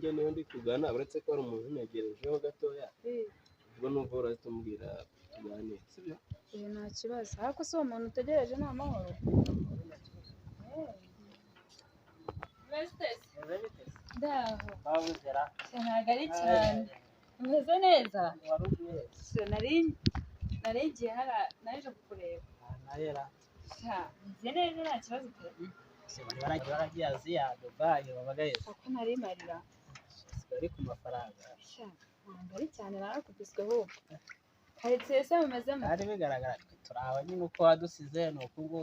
njye niyo ndi kugana uretse ko hari umuntu untegerejeho gatoya ubwo nuko urahita umbwira tuganire sibyo nta kibazo ariko si uwo muntu utegereje ni amahoro ndaho ntabwo ari cyane umeze neza narigiye naje kukureba meze neza nta kibazo baragiye Aziya Dubai babaga yese kuko nari marira bari ku mafaranga ntabwo ari cyane narakubisweho karitsiye se mumezemo ari bigaragara turaba nyine uko wadusize ni uko nguko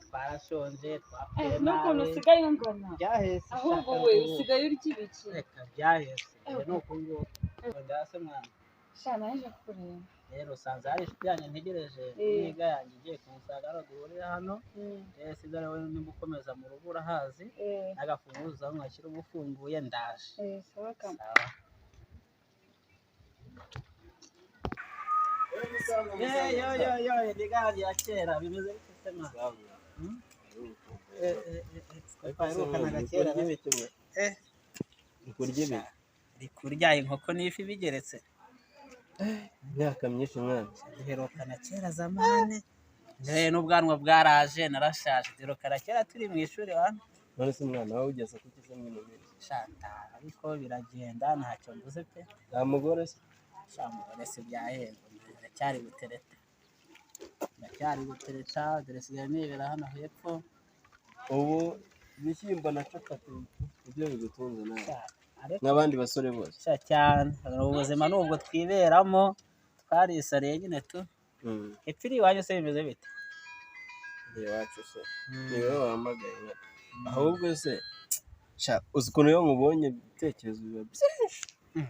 twarashonje twapfuye nabi n'ukuntu usigaye ungana byahese ahubwo we usigaye urya ibiki reka byahese ni uko nguko ndase mwana naje kukureba rero usanze hari inshuti yanjye ntegereje niga yanjye igiye kumusanga aho duhurira hano sigara we nimba ukomeza mu rugo urahazi n'agafunguzo aho mwashyira uba ufunguye ndaje sawa kama yo ndiganje ya kera bimeze bite mwana kurya inkoko n'ifi bigeretse imyaka myinshi mwana duherukana kera zamane n'ubwanwa bwaraje narashaje duherukana kera turi mu ishuri hano none se mwana wawe ugeze ku kize mwino minsi shanta ariko biragenda ntacyo mvuze pe nta mugore se shamugore se byahenda ndacyari gutereta dore sigaye nibera hano hepfo ubu ibishyimbo na capati ibyo bigutunze nawe n'abandi basore bose cyane ubuzima nubwo twiberamo twarisariye nyine tu hepfo iri iwanyu se bimeze bite iwacu se ni wowe wahamagaye ahubwo se uzi ukuntu iyo mubonye ibitekerezo biba byinshi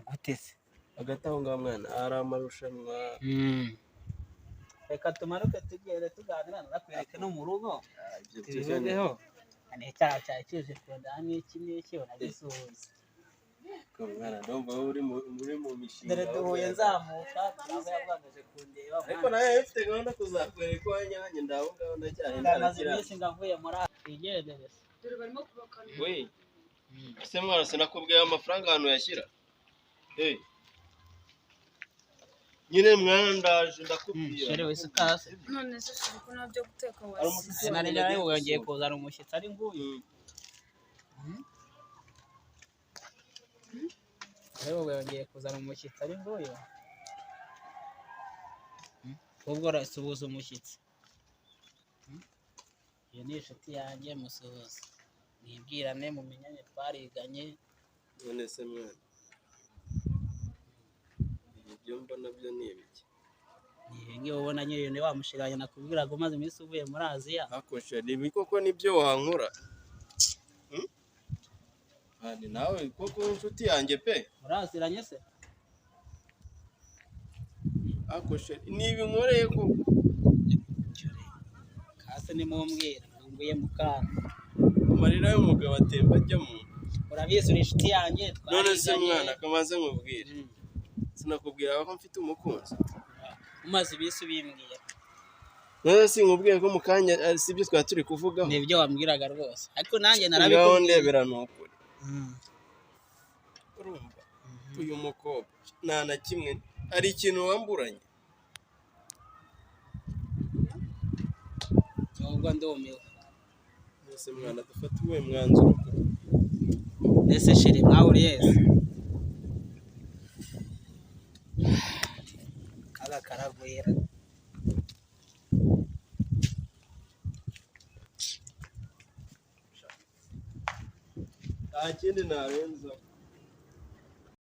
gute se hagati aho ngaho mwana hari amarushanwa reka tumanuke tugende tuganira nakwereke no mu rugo ibyo tubivugeho ni icyaha cyawe kije kunda n'iki n'iki uragisuhuza mwana ndumva uri mu mishinga dore duhuye nzamuka ntabwo yabwagaje kundeba ariko nawe ufite gahunda kuzakwereka iwanjye nanjye ndaho ngaho ndacyahenda ndamaze iminsi ngavuye muri twigendere dore barimo kubakana we ese mwana sinakubwiye amafaranga ahantu yashyira nyine mwana ndaje ndakubwira shere wese utase none se ko nabyo guteka wasi nari nari wongeye kuzana umushyitsi ari nguyu rero wongeye kuzana umushyitsi ari nguyu ubwo rasuhuza umushyitsi iyo ni inshuti yanjye musuhuza mwibwirane mumenyane twariganye none se mwana ibyo mbona byo ni ibiki ngiye ubona nyine wamushiranye nakubwiraga umaze iminsi uvuye muri Aziya akosha ibi koko nibyo wankora kandi nawe koko inshuti yanjye pe muraziranye se akosha niba inkoreye ko kase nimumbwira ngunguye mukana amarira y'umugabo atemba ajya mu urabizi uri inshuti yanjye none se mwana kamaze nkubwire sinakubwira ko mfite umukunzi umaze ibisi ubimbwira none se nkubwiye ko mu kanya sibyo twari turi kuvugaho nibyo wambwiraga rwose ariko nanjye narabikubwiye ngaho ndebera ni ukuri urumva uyu mukobwa nta na kimwe hari ikintu wamburanye ubwo ndumiwe mbese mwana dufate uwe mwanzuro mbese shiri mwahuri yese kaga karagwira nta kindi narenza